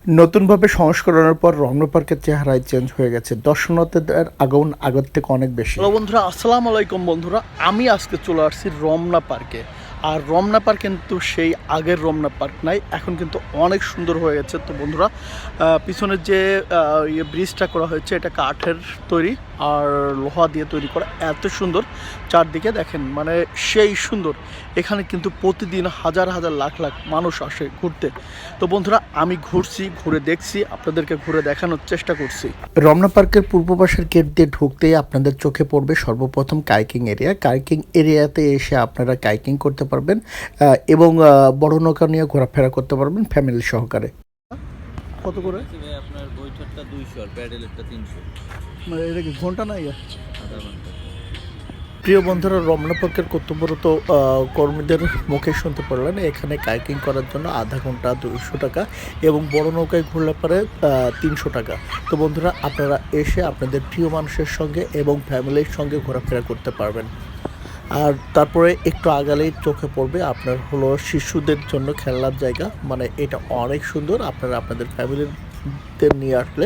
নতুনভাবে সংস্করণের পর রমনা পার্কের চেহারায় চেঞ্জ হয়ে গেছে। দর্শনার্থীদের আগমন আগের থেকে অনেক বেশি। হ্যালো বন্ধুরা, আসসালামু আলাইকুম বন্ধুরা। আমি আজকে চলে আসছি রমনা পার্কে। আর রমনা পার্ক কিন্তু সেই আগের রমনা পার্ক নাই, এখন কিন্তু অনেক সুন্দর হয়ে গেছে। তো বন্ধুরা, পিছনের যে ব্রিজটা করা হয়েছে এটা কাঠের তৈরি আর লোহা দিয়ে তৈরি করা, এত সুন্দর। চারদিকে দেখেন, মানে সেই সুন্দর। এখানে কিন্তু প্রতিদিন হাজার হাজার লাখ লাখ মানুষ আসে ঘুরতে। তো বন্ধুরা, আমি ঘুরে দেখছি, আপনাদেরকে ঘুরে দেখানোর চেষ্টা করছি। রমনা পার্কের পূর্ব পাশের গেট দিয়ে ঢুকতেই আপনাদের চোখে পড়বে সর্বপ্রথম কাইকিং এরিয়া। কাইকিং এরিয়াতে এসে আপনারা কাইকিং করতে পারবেন এবং বড় নৌকা নিয়ে ঘোরাফেরা করতে পারবেন ফ্যামিলি সহকারে। কত করে? আপনার বৈঠকটা 200 আর প্যাডেলেরটা 300। মানে এটা কি ঘন্টা নাই? আধা ঘন্টা। প্রিয় বন্ধুরা, রমনা পার্কের কর্তব্যরত কর্মীদের মুখে শুনতে পারলেন এখানে কাইকিং করার জন্য আধা ঘন্টা 200 টাকা এবং বড় নৌকায় ঘুরলে পরে 300 টাকা। তো বন্ধুরা, আপনারা এসে আপনাদের প্রিয় মানুষের সঙ্গে এবং ফ্যামিলির সঙ্গে ঘোরাফেরা করতে পারবেন। আর তারপরে একটু আগালেই চোখে পড়বে আপনার হলো শিশুদের জন্য খেলনার জায়গা। মানে এটা অনেক সুন্দর। আপনারা আপনাদের ফ্যামিলিদের নিয়ে আসলে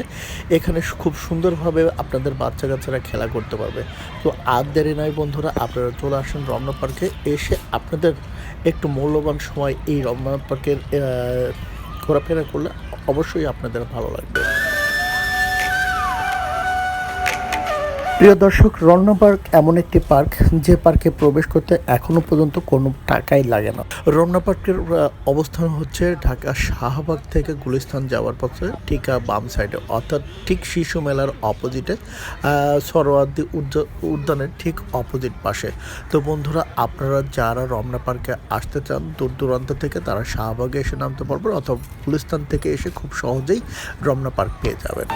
এখানে খুব সুন্দরভাবে আপনাদের বাচ্চা কাচ্চারা খেলা করতে পারবে। তো আর দেরি নয় বন্ধুরা, আপনারা চলে আসেন রমনা পার্কে। এসে আপনাদের একটু মূল্যবান সময় এই রমনা পার্কের ঘোরাফেরা করলে অবশ্যই আপনাদের ভালো লাগবে। প্রিয় দর্শক, রমনা পার্ক এমন একটি পার্ক যে পার্কে প্রবেশ করতে এখনো পর্যন্ত কোনো টাকাই লাগে না। রমনা পার্কের অবস্থান হচ্ছে ঢাকা শাহবাগ থেকে গুলিস্তান যাওয়ার পথে ঠিক বাম সাইডে, অর্থাৎ ঠিক শিশু মেলার অপোজিটে, সরোয়ার্দী উদ্যানের ঠিক অপোজিট পাশে। তো বন্ধুরা, আপনারা যারা রমনা পার্কে আসতে চান দূর দূরান্ত থেকে, তারা শাহবাগে এসে নামতে পারবেন অথবা গুলিস্তান থেকে এসে খুব সহজেই রমনা পার্ক পেয়ে যাবেন।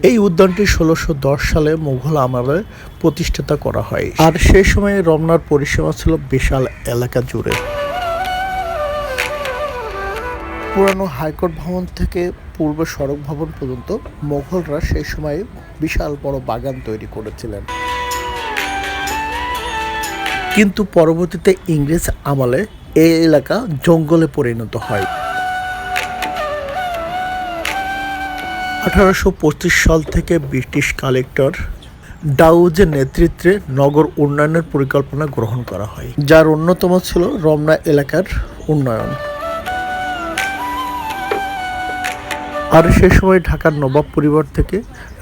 এই উদ্যানটি 1610 সালে মুঘল আমলে প্রতিষ্ঠাতা করা হয় আর সেই সময়ে রমনার পরিসীমা ছিল বিশাল এলাকা জুড়ে। পুরানো হাইকোর্ট ভবন থেকে পূর্ব সড়ক ভবন পর্যন্ত মোগলরা সেই সময়ে বিশাল বড় বাগান তৈরি করেছিলেন। কিন্তু পরবর্তীতে ইংরেজ আমলে এই এলাকা জঙ্গলে পরিণত হয়। 1825 সাল থেকে ব্রিটিশ কালেক্টর ডাউজের নেতৃত্বে নগর উন্নয়নের পরিকল্পনা গ্রহণ করা হয়, যার অন্যতম ছিল রমনা এলাকার উন্নয়ন। আর সে সময় ঢাকার নবাব পরিবার থেকে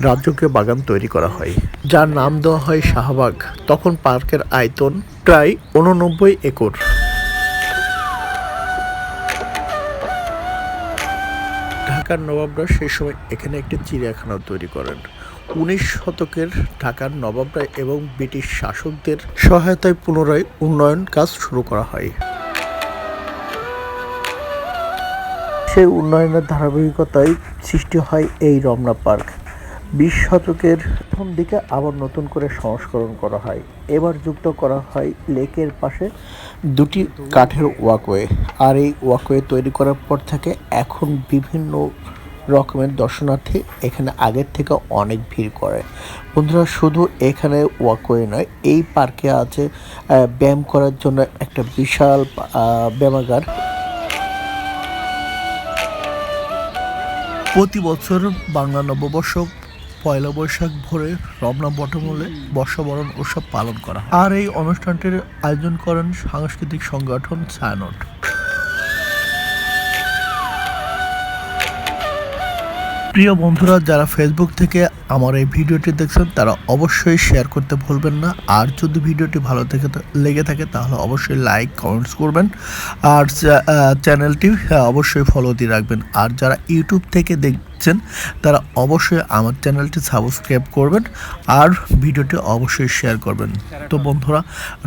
রাজকীয় বাগান তৈরি করা হয়, যার নাম দেওয়া হয় শাহবাগ। তখন পার্কের আয়তন প্রায় 89 একর। ঢাকার নবাবরা সেই সময় এখানে একটি চিড়িয়াখানা তৈরি করেন। 19 শতকের ঢাকার নবাবরা এবং ব্রিটিশ শাসকদের সহায়তায় পুনরায় উন্নয়ন কাজ শুরু করা হয়। সেই উন্নয়নের ধারাবাহিকতায় সৃষ্টি হয় এই রমনা পার্ক। 20 শতকের প্রথম দিকে আবার নতুন করে সংস্করণ করা হয়। এবার যুক্ত করা হয় লেকের পাশে দুটি কাঠের ওয়াকওয়ে। আর এই ওয়াকওয়ে তৈরি করার পর থেকে এখন বিভিন্ন রকমের দর্শনার্থী এখানে আগের থেকে অনেক ভিড় করে। বন্ধুরা, শুধু এখানে ওয়াকওয়ে নয়, এই পার্কে আছে ব্যায়াম করার জন্য একটা বিশাল ব্যায়ামাগার। প্রতি বছর বাংলা নববর্ষ পয়লা বৈশাখ ভোরে রমনা বটমূলে বর্ষবরণ উৎসব পালন করা হয়। আর এই অনুষ্ঠানটির আয়োজন করেন সাংস্কৃতিক সংগঠন ছায়ানট। প্রিয় বন্ধুরা, যারা ফেসবুক থেকে আমার এই ভিডিওটি দেখছেন তারা অবশ্যই শেয়ার করতে ভুলবেন না। আর যদি ভিডিওটি ভালো লেগে থাকে তাহলে অবশ্যই লাইক কমেন্টস করবেন আর চ্যানেলটি অবশ্যই ফলো দিয়ে রাখবেন। আর যারা ইউটিউব থেকে দেখছেন তারা অবশ্যই আমার চ্যানেলটি সাবস্ক্রাইব করবেন আর ভিডিওটি অবশ্যই শেয়ার করবেন। তো বন্ধুরা,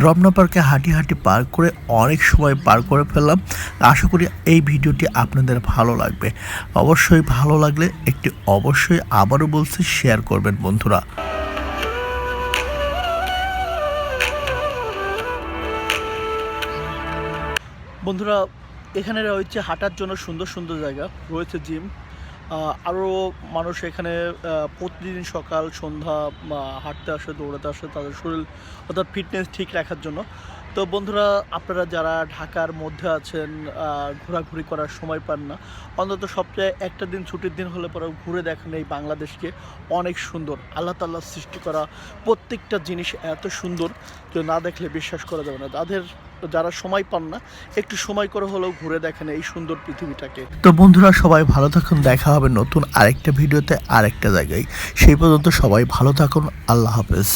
রমনা পার্কে হাঁটি পার করে অনেক সময় পার করে ফেললাম। আশা করি এই ভিডিওটি আপনাদের ভালো লাগবে। অবশ্যই ভালো লাগলে একটি অবশ্যই আবারও বলছি শেয়ার করবেন বন্ধুরা। বন্ধুরা, এখানে রয়েছে হাঁটার জন্য সুন্দর সুন্দর জায়গা, রয়েছে জিম। আরও মানুষ এখানে প্রতিদিন সকাল সন্ধ্যা হাঁটতে আসে, দৌড়াতে আসে তাদের শরীর অর্থাৎ ফিটনেস ঠিক রাখার জন্য। তো বন্ধুরা, আপনারা যারা ঢাকার মধ্যে আছেন, ঘোরাঘুরি করার সময় পান না, অন্তত সপ্তাহে একটা দিন ছুটির দিন হলে পরে ঘুরে দেখেন এই বাংলাদেশকে। অনেক সুন্দর, আল্লাহ তাআলার সৃষ্টি করা প্রত্যেকটা জিনিস এত সুন্দর যে না দেখলে বিশ্বাস করা যাবে না। যারা সময় পান না, একটু সময় করে হলেও ঘুরে দেখেন এই সুন্দর পৃথিবীটাকে। তো বন্ধুরা, সবাই ভালো থাকুন, দেখা হবে নতুন আরেকটা ভিডিওতে আরেকটা জায়গায়। সেই পর্যন্ত সবাই ভালো থাকুন, আল্লাহ হাফেজ।